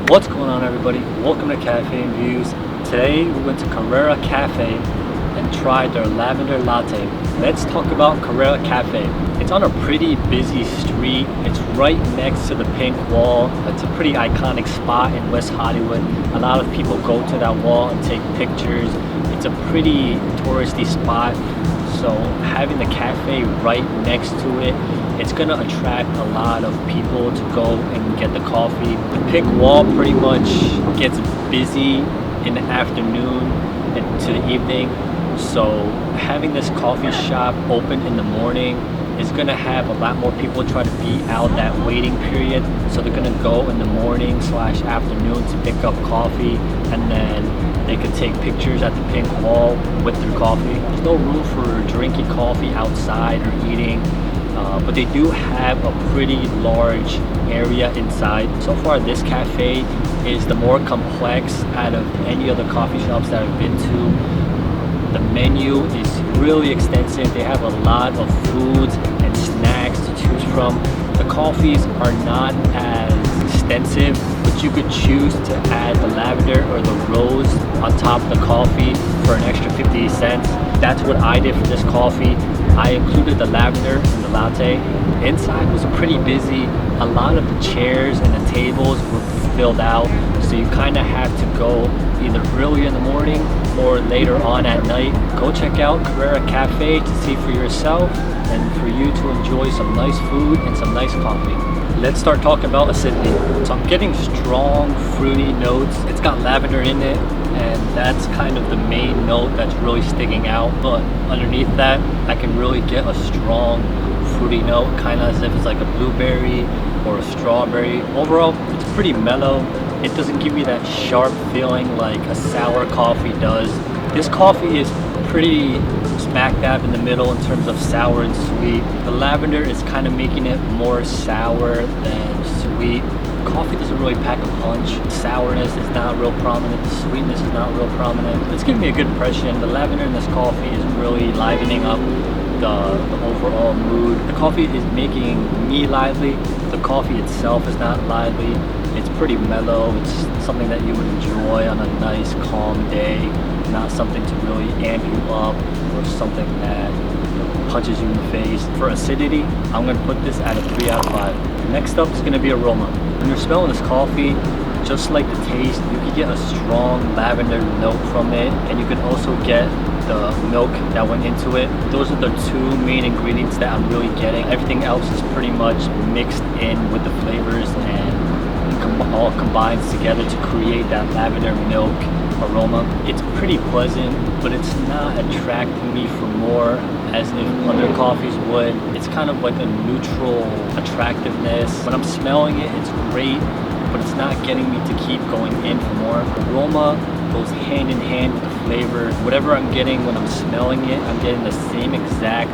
What's going on, everybody? Welcome to Cafe and Views. Today we went to Carrera Cafe and tried their Lavender Latte. Let's talk about Carrera Cafe. It's on a pretty busy street. It's right next to the pink wall. It's a pretty iconic spot in West Hollywood. A lot of people go to that wall and take pictures. It's a pretty touristy spot. So having the cafe right next to it, it's gonna attract a lot of people to go and get the coffee. The pink wall pretty much gets busy in the afternoon and to the evening. So having this coffee shop open in the morning is gonna have a lot more people try to beat out that waiting period. So they're gonna go in the morning / afternoon to pick up coffee, and then they could take pictures at the pink wall with their coffee. There's no room for drinking coffee outside or eating, but they do have a pretty large area inside. So far, this cafe is the more complex out of any other coffee shops that I've been to. The menu is really extensive. They have a lot of foods and snacks to choose from. The coffees are not as extensive, but you could choose to add the lavender or the rose on top of the coffee for an extra 50 cents. That's what I did for this coffee. I included the lavender in the latte. Inside was pretty busy. A lot of the chairs and the tables were filled out, so you kind of have to go either early in the morning or later on at night. Go check out Carrera Cafe to see for yourself and for you to enjoy some nice food and some nice coffee. Let's start talking about acidity. So I'm getting strong fruity notes. It's got lavender in it, and that's kind of the main note that's really sticking out. But underneath that, I can really get a strong fruity note, kind of as if it's like a blueberry or a strawberry. Overall, it's pretty mellow. It doesn't give me that sharp feeling like a sour coffee does. This coffee is pretty smack dab in the middle in terms of sour and sweet. The lavender is kind of making it more sour than sweet. Coffee doesn't really pack a punch. Sourness is not real prominent. The sweetness is not real prominent. It's giving me a good impression. The lavender in this coffee is really livening up the overall mood. The coffee is making me lively. The coffee itself is not lively. It's pretty mellow. It's something that you would enjoy on a nice calm day, not something to really amp you up or something that punches you in the face. For acidity, I'm going to put this at a 3 out of 5. Next up is going to be aroma. When you're smelling this coffee, just like the taste, you can get a strong lavender note from it, and you can also get the milk that went into it. Those are the two main ingredients that I'm really getting. Everything else is pretty much mixed in with the flavors and all combines together to create that lavender milk aroma. It's pretty pleasant, but it's not attracting me for more as if other coffees would. It's kind of like a neutral attractiveness. When I'm smelling it, it's great, but it's not getting me to keep going in for more. Aroma goes hand in hand with the flavor. Whatever I'm getting when I'm smelling it, I'm getting the same exact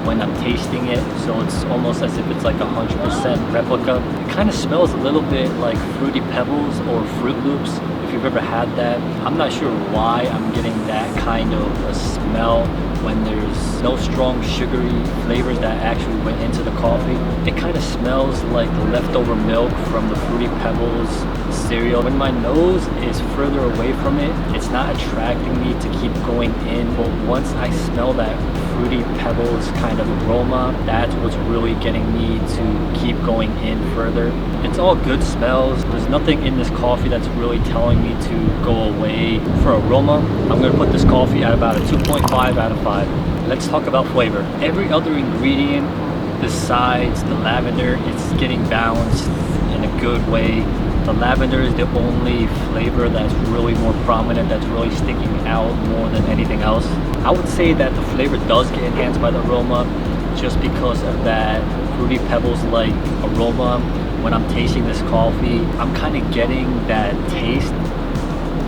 when I'm tasting it, so it's almost as if it's like 100% replica. It kind of smells a little bit like Fruity Pebbles or Fruit Loops, if you've ever had that. I'm not sure why I'm getting that kind of a smell when there's no strong sugary flavors that actually went into the coffee. It kind of smells like the leftover milk from the Fruity Pebbles cereal. When my nose is further away from it, it's not attracting me to keep going in, but once I smell that Fruity Pebbles kind of aroma, that's what's really getting me to keep going in further. It's all good smells. There's nothing in this coffee that's really telling me to go away. For aroma, I'm going to put this coffee at about a 2.5 out of 5. Let's talk about flavor. Every other ingredient besides the lavender is getting balanced in a good way. The lavender is the only flavor that's really more prominent, that's really sticking out more than anything else. I would say that the flavor does get enhanced by the aroma just because of that Fruity Pebbles like aroma. When I'm tasting this coffee, I'm kind of getting that taste.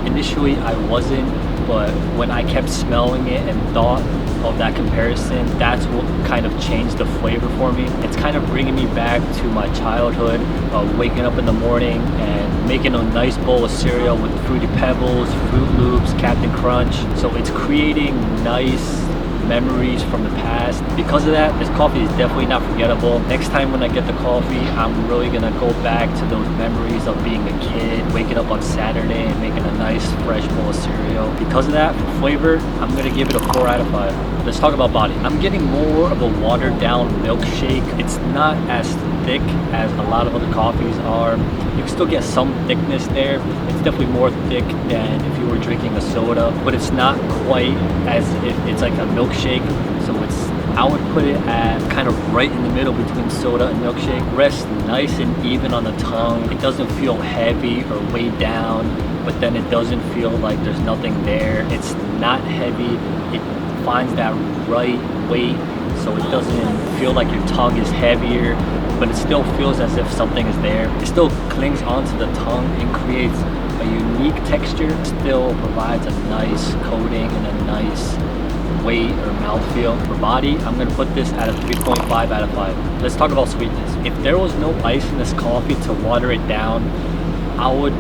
Initially I wasn't, but when I kept smelling it and thought of that comparison, that's what kind of changed the flavor for me. It's kind of bringing me back to my childhood, waking up in the morning and making a nice bowl of cereal with Fruity Pebbles, Fruit Loops, Captain Crunch. So it's creating nice memories from the past. Because of that, this coffee is definitely not forgettable. Next time when I get the coffee, I'm really gonna go back to those memories of being a kid, waking up on Saturday and making a nice fresh bowl of cereal. Because of that, for flavor, I'm gonna give it a 4 out of 5. Let's talk about body. I'm getting more of a watered down milkshake. It's not as thick as a lot of other coffees are. You can still get some thickness there. It's definitely more thick than if you were drinking a soda, but it's not quite as if it's like a milkshake. So I would put it at kind of right in the middle between soda and milkshake. Rests nice and even on the tongue. It doesn't feel heavy or weighed down, but then it doesn't feel like there's nothing there. It's not heavy. It finds that right weight, so it doesn't feel like your tongue is heavier, but it still feels as if something is there. It still clings onto the tongue and creates a unique texture. It still provides a nice coating and a nice weight or mouthfeel. For body, I'm gonna put this at a 3.5 out of 5. Let's talk about sweetness. If there was no ice in this coffee to water it down, I would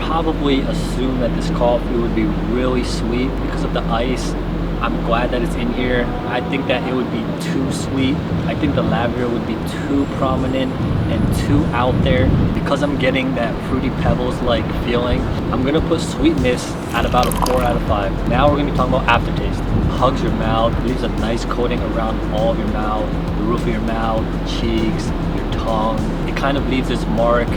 probably assume that this coffee would be really sweet because of the ice. I'm glad that it's in here. I think that it would be too sweet. I think the lavender would be too prominent and too out there. Because I'm getting that Fruity Pebbles like feeling, I'm gonna put sweetness at about a 4 out of 5. Now we're gonna be talking about aftertaste. Hugs your mouth, leaves a nice coating around all of your mouth, the roof of your mouth, cheeks, your tongue. It kind of leaves this mark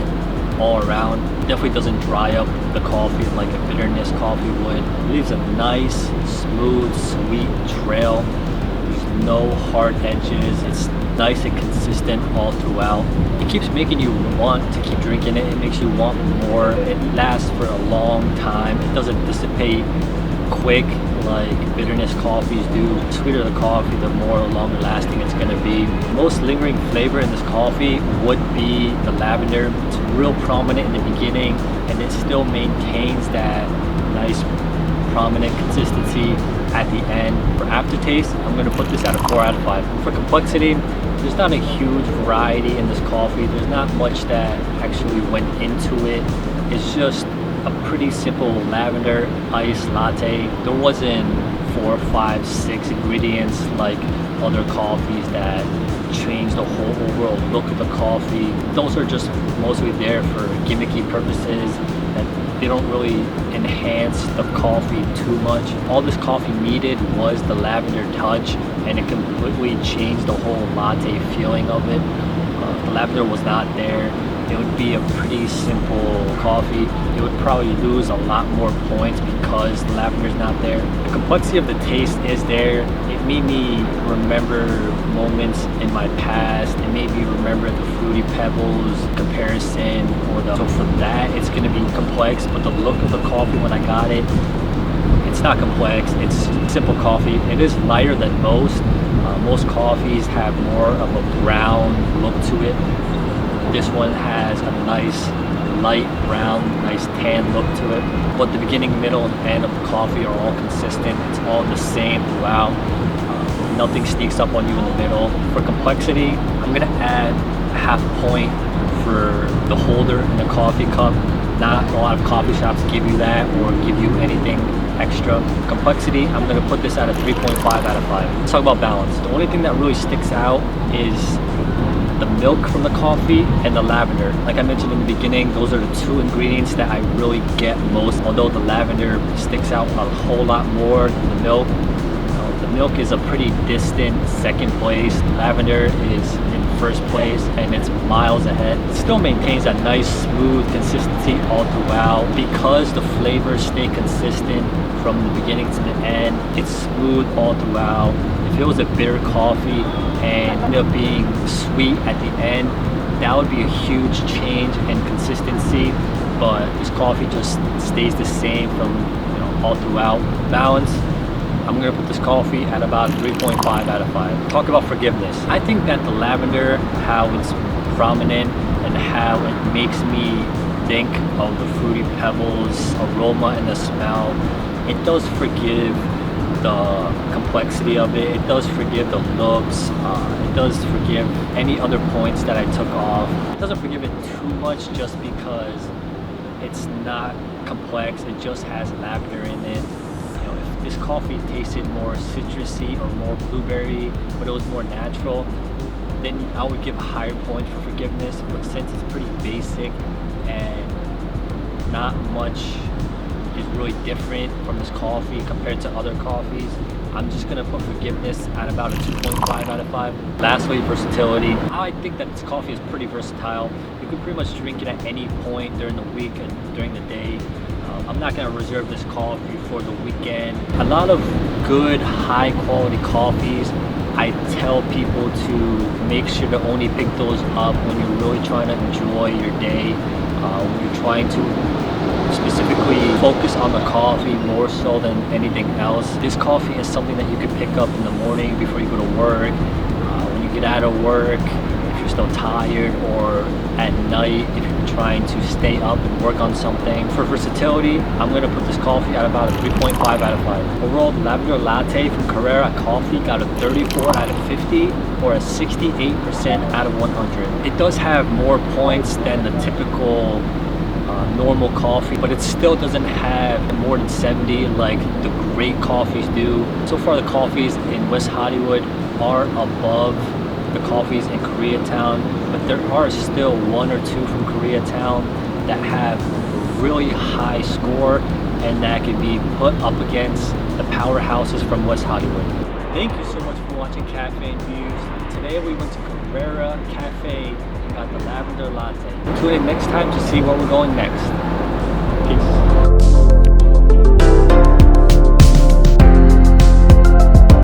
all around. Definitely doesn't dry up the coffee like a bitterness coffee would. It leaves a nice, smooth, sweet trail. There's no hard edges. It's nice and consistent all throughout. It keeps making you want to keep drinking it. It makes you want more. It lasts for a long time. It doesn't dissipate quick like bitterness coffees do. The sweeter the coffee, the more longer lasting it's going to be. The most lingering flavor in this coffee would be the lavender. It's real prominent in the beginning and it still maintains that nice prominent consistency at the end. For aftertaste, I'm going to put this at a 4 out of 5. For complexity, there's not a huge variety in this coffee. There's not much that actually went into it. It's just a pretty simple lavender iced latte. There wasn't 4, 5, 6 ingredients like other coffees that change the whole overall look of the coffee. Those are just mostly there for gimmicky purposes that they don't really enhance the coffee too much. All this coffee needed was the lavender touch and it completely changed the whole latte feeling of it. If the lavender was not there, it would be a pretty simple coffee. It would probably lose a lot more points because the lavender's not there. The complexity of the taste is there. It made me remember moments in my past. It made me remember the Fruity Pebbles comparison. So for that, it's gonna be complex, but the look of the coffee when I got it, it's not complex, it's simple coffee. It is lighter than most. Most coffees have more of a brown look to it. This one has a nice light brown, nice tan look to it. But the beginning, middle, and end of the coffee are all consistent. It's all the same throughout. Nothing sneaks up on you in the middle. For complexity, I'm gonna add a half point for the holder in the coffee cup. Not a lot of coffee shops give you that or give you anything extra. Complexity, I'm gonna put this at a 3.5 out of 5. Let's talk about balance. The only thing that really sticks out is the milk from the coffee and the lavender. Like I mentioned in the beginning, those are the 2 ingredients that I really get most, although the lavender sticks out a whole lot more than the milk. The milk is a pretty distant second place. Lavender is in first place and it's miles ahead. It still maintains that nice smooth consistency all throughout. Because the flavors stay consistent from the beginning to the end, it's smooth all throughout. If it was a bitter coffee and ended up being sweet at the end, that would be a huge change in consistency, but this coffee just stays the same from all throughout. Balance, I'm gonna put this coffee at about 3.5 out of 5. Talk about forgiveness. I think that the lavender, how it's prominent and how it makes me think of the Fruity Pebbles aroma and the smell, it does forgive the complexity of it. It does forgive the looks. It does forgive any other points that I took off. It doesn't forgive it too much just because it's not complex. It just has lavender in it. this coffee tasted more citrusy or more blueberry, but it was more natural, then I would give a higher point for forgiveness. But since it's pretty basic and not much is really different from this coffee compared to other coffees, I'm just gonna put forgiveness at about a 2.5 out of 5. Lastly, versatility. I think that this coffee is pretty versatile. You can pretty much drink it at any point during the week and during the day. I'm not gonna reserve this coffee for the weekend. A lot of good, high quality coffees, I tell people to make sure to only pick those up when you're really trying to enjoy your day, when you're trying to specifically focus on the coffee more so than anything else. This coffee is something that you can pick up in the morning before you go to work, when you get out of work, if you're still tired, or at night if you're trying to stay up and work on something. For versatility, I'm going to put this coffee at about a 3.5 out of 5. Overall, the Lavender Latte from Carrera Coffee got a 34 out of 50 or a 68% out of 100. It does have more points than the typical normal coffee, but it still doesn't have more than 70 like the great coffees do. So far, the coffees in West Hollywood are above the coffees in Koreatown, but there are still one or two from Koreatown that have a really high score and that can be put up against the powerhouses from West Hollywood. Thank you so much for watching Cafe and Views. Today we went to Carrera Cafe and got the Lavender Latte. Tune in next time to see where we're going next.